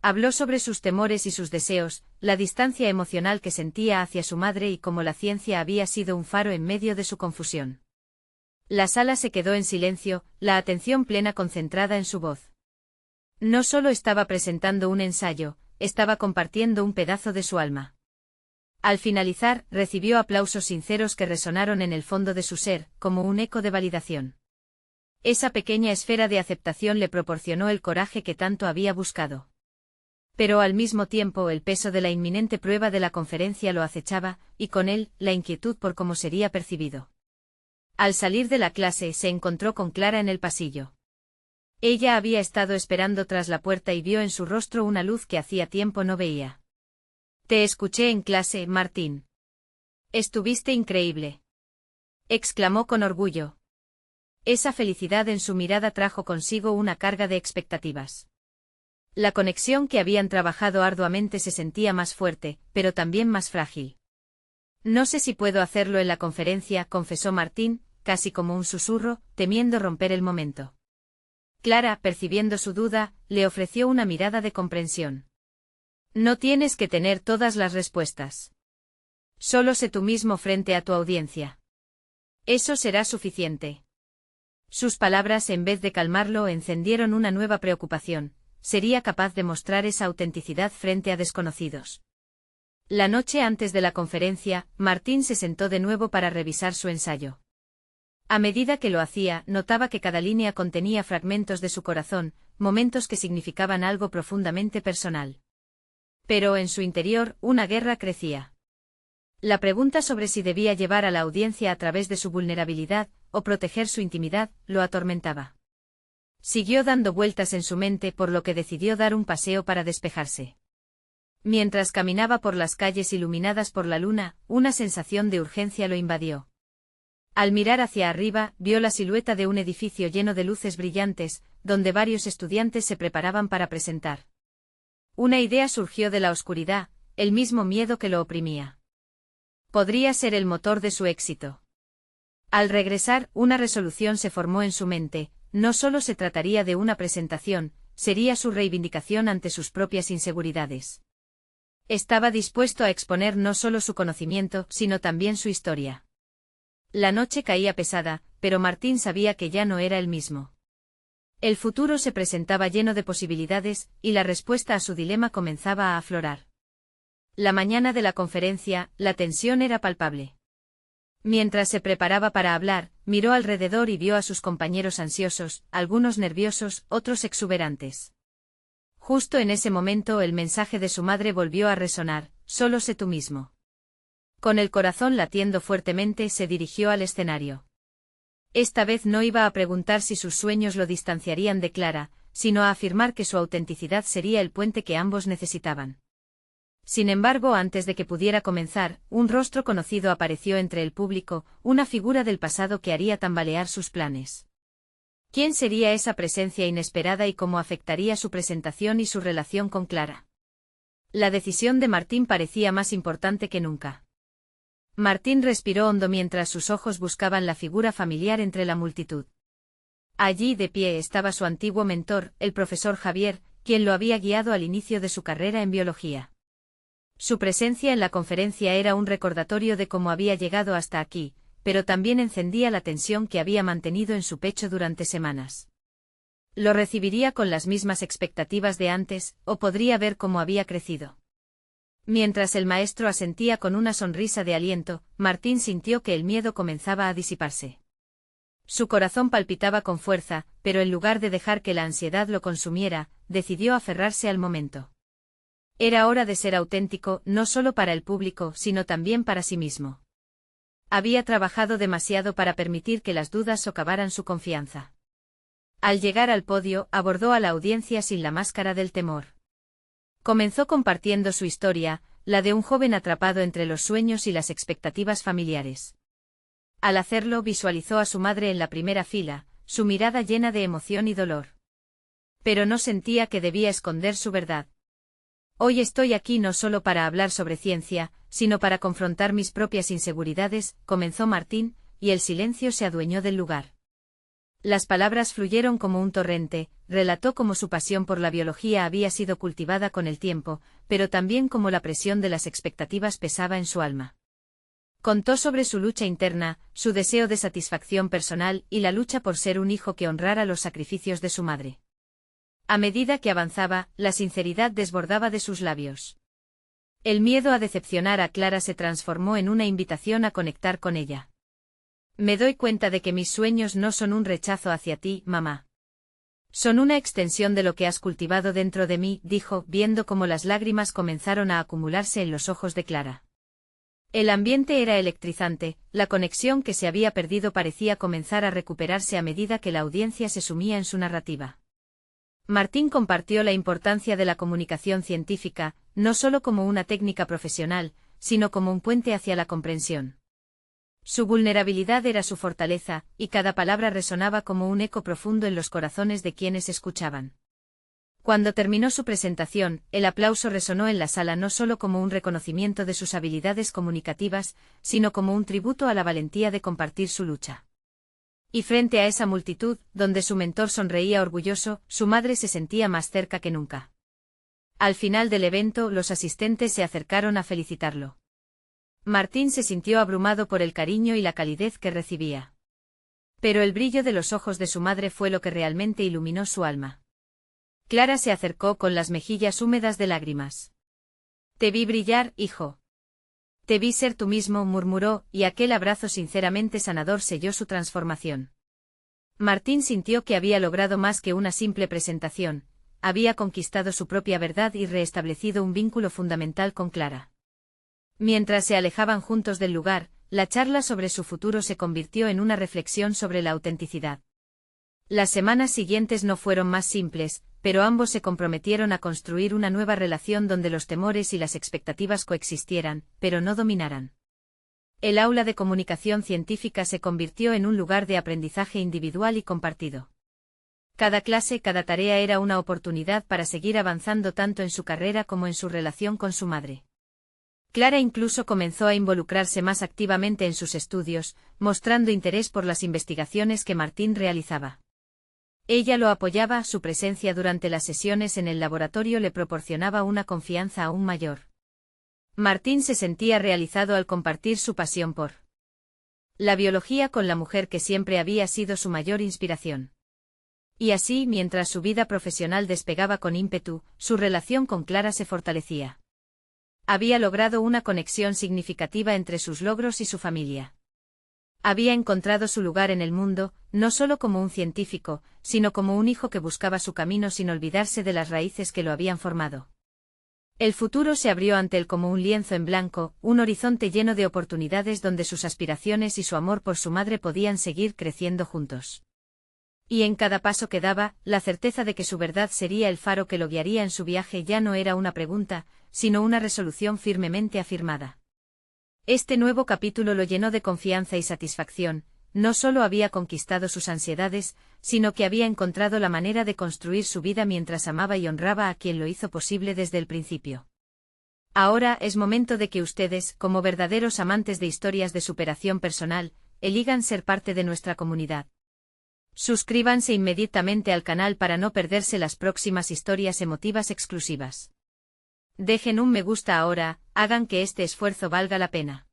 Habló sobre sus temores y sus deseos, la distancia emocional que sentía hacia su madre y cómo la ciencia había sido un faro en medio de su confusión. La sala se quedó en silencio, la atención plena concentrada en su voz. No solo estaba presentando un ensayo, estaba compartiendo un pedazo de su alma. Al finalizar, recibió aplausos sinceros que resonaron en el fondo de su ser, como un eco de validación. Esa pequeña esfera de aceptación le proporcionó el coraje que tanto había buscado. Pero al mismo tiempo el peso de la inminente prueba de la conferencia lo acechaba, y con él, la inquietud por cómo sería percibido. Al salir de la clase se encontró con Clara en el pasillo. Ella había estado esperando tras la puerta y vio en su rostro una luz que hacía tiempo no veía. Te escuché en clase, Martín. Estuviste increíble. Exclamó con orgullo. Esa felicidad en su mirada trajo consigo una carga de expectativas. La conexión que habían trabajado arduamente se sentía más fuerte, pero también más frágil. No sé si puedo hacerlo en la conferencia, confesó Martín, casi como un susurro, temiendo romper el momento. Clara, percibiendo su duda, le ofreció una mirada de comprensión. No tienes que tener todas las respuestas. Solo sé tú mismo frente a tu audiencia. Eso será suficiente. Sus palabras, en vez de calmarlo, encendieron una nueva preocupación. Sería capaz de mostrar esa autenticidad frente a desconocidos. La noche antes de la conferencia, Martín se sentó de nuevo para revisar su ensayo. A medida que lo hacía, notaba que cada línea contenía fragmentos de su corazón, momentos que significaban algo profundamente personal. Pero en su interior, una guerra crecía. La pregunta sobre si debía llevar a la audiencia a través de su vulnerabilidad, o proteger su intimidad, lo atormentaba. Siguió dando vueltas en su mente, por lo que decidió dar un paseo para despejarse. Mientras caminaba por las calles iluminadas por la luna, una sensación de urgencia lo invadió. Al mirar hacia arriba, vio la silueta de un edificio lleno de luces brillantes, donde varios estudiantes se preparaban para presentar. Una idea surgió de la oscuridad, el mismo miedo que lo oprimía. Podría ser el motor de su éxito. Al regresar, una resolución se formó en su mente: no solo se trataría de una presentación, sería su reivindicación ante sus propias inseguridades. Estaba dispuesto a exponer no solo su conocimiento, sino también su historia. La noche caía pesada, pero Martín sabía que ya no era el mismo. El futuro se presentaba lleno de posibilidades, y la respuesta a su dilema comenzaba a aflorar. La mañana de la conferencia, la tensión era palpable. Mientras se preparaba para hablar, miró alrededor y vio a sus compañeros ansiosos, algunos nerviosos, otros exuberantes. Justo en ese momento el mensaje de su madre volvió a resonar: solo sé tú mismo. Con el corazón latiendo fuertemente, se dirigió al escenario. Esta vez no iba a preguntar si sus sueños lo distanciarían de Clara, sino a afirmar que su autenticidad sería el puente que ambos necesitaban. Sin embargo, antes de que pudiera comenzar, un rostro conocido apareció entre el público, una figura del pasado que haría tambalear sus planes. ¿Quién sería esa presencia inesperada y cómo afectaría su presentación y su relación con Clara? La decisión de Martín parecía más importante que nunca. Martín respiró hondo mientras sus ojos buscaban la figura familiar entre la multitud. Allí de pie estaba su antiguo mentor, el profesor Javier, quien lo había guiado al inicio de su carrera en biología. Su presencia en la conferencia era un recordatorio de cómo había llegado hasta aquí, pero también encendía la tensión que había mantenido en su pecho durante semanas. ¿Lo recibiría con las mismas expectativas de antes, o podría ver cómo había crecido? Mientras el maestro asentía con una sonrisa de aliento, Martín sintió que el miedo comenzaba a disiparse. Su corazón palpitaba con fuerza, pero en lugar de dejar que la ansiedad lo consumiera, decidió aferrarse al momento. Era hora de ser auténtico, no solo para el público, sino también para sí mismo. Había trabajado demasiado para permitir que las dudas socavaran su confianza. Al llegar al podio, abordó a la audiencia sin la máscara del temor. Comenzó compartiendo su historia, la de un joven atrapado entre los sueños y las expectativas familiares. Al hacerlo, visualizó a su madre en la primera fila, su mirada llena de emoción y dolor. Pero no sentía que debía esconder su verdad. Hoy estoy aquí no solo para hablar sobre ciencia, sino para confrontar mis propias inseguridades, comenzó Martín, y el silencio se adueñó del lugar. Las palabras fluyeron como un torrente, relató cómo su pasión por la biología había sido cultivada con el tiempo, pero también cómo la presión de las expectativas pesaba en su alma. Contó sobre su lucha interna, su deseo de satisfacción personal y la lucha por ser un hijo que honrara los sacrificios de su madre. A medida que avanzaba, la sinceridad desbordaba de sus labios. El miedo a decepcionar a Clara se transformó en una invitación a conectar con ella. Me doy cuenta de que mis sueños no son un rechazo hacia ti, mamá. Son una extensión de lo que has cultivado dentro de mí, dijo, viendo cómo las lágrimas comenzaron a acumularse en los ojos de Clara. El ambiente era electrizante, la conexión que se había perdido parecía comenzar a recuperarse a medida que la audiencia se sumía en su narrativa. Martín compartió la importancia de la comunicación científica, no solo como una técnica profesional, sino como un puente hacia la comprensión. Su vulnerabilidad era su fortaleza, y cada palabra resonaba como un eco profundo en los corazones de quienes escuchaban. Cuando terminó su presentación, el aplauso resonó en la sala no solo como un reconocimiento de sus habilidades comunicativas, sino como un tributo a la valentía de compartir su lucha. Y frente a esa multitud, donde su mentor sonreía orgulloso, su madre se sentía más cerca que nunca. Al final del evento, los asistentes se acercaron a felicitarlo. Martín se sintió abrumado por el cariño y la calidez que recibía. Pero el brillo de los ojos de su madre fue lo que realmente iluminó su alma. Clara se acercó con las mejillas húmedas de lágrimas. «Te vi brillar, hijo. Te vi ser tú mismo», murmuró, y aquel abrazo sinceramente sanador selló su transformación. Martín sintió que había logrado más que una simple presentación, había conquistado su propia verdad y reestablecido un vínculo fundamental con Clara. Mientras se alejaban juntos del lugar, la charla sobre su futuro se convirtió en una reflexión sobre la autenticidad. Las semanas siguientes no fueron más simples, pero ambos se comprometieron a construir una nueva relación donde los temores y las expectativas coexistieran, pero no dominaran. El aula de comunicación científica se convirtió en un lugar de aprendizaje individual y compartido. Cada clase, cada tarea era una oportunidad para seguir avanzando tanto en su carrera como en su relación con su madre. Clara incluso comenzó a involucrarse más activamente en sus estudios, mostrando interés por las investigaciones que Martín realizaba. Ella lo apoyaba, su presencia durante las sesiones en el laboratorio le proporcionaba una confianza aún mayor. Martín se sentía realizado al compartir su pasión por la biología con la mujer que siempre había sido su mayor inspiración. Y así, mientras su vida profesional despegaba con ímpetu, su relación con Clara se fortalecía. Había logrado una conexión significativa entre sus logros y su familia. Había encontrado su lugar en el mundo, no solo como un científico, sino como un hijo que buscaba su camino sin olvidarse de las raíces que lo habían formado. El futuro se abrió ante él como un lienzo en blanco, un horizonte lleno de oportunidades donde sus aspiraciones y su amor por su madre podían seguir creciendo juntos. Y en cada paso que daba, la certeza de que su verdad sería el faro que lo guiaría en su viaje ya no era una pregunta, sino una resolución firmemente afirmada. Este nuevo capítulo lo llenó de confianza y satisfacción, no solo había conquistado sus ansiedades, sino que había encontrado la manera de construir su vida mientras amaba y honraba a quien lo hizo posible desde el principio. Ahora es momento de que ustedes, como verdaderos amantes de historias de superación personal, elijan ser parte de nuestra comunidad. Suscríbanse inmediatamente al canal para no perderse las próximas historias emotivas exclusivas. Dejen un me gusta ahora, hagan que este esfuerzo valga la pena.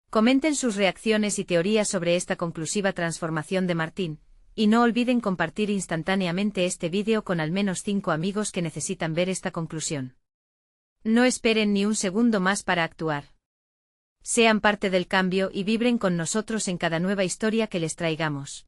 Comenten sus reacciones y teorías sobre esta conclusiva transformación de Martín, y no olviden compartir instantáneamente este vídeo con al menos 5 amigos que necesitan ver esta conclusión. No esperen ni un segundo más para actuar. Sean parte del cambio y vibren con nosotros en cada nueva historia que les traigamos.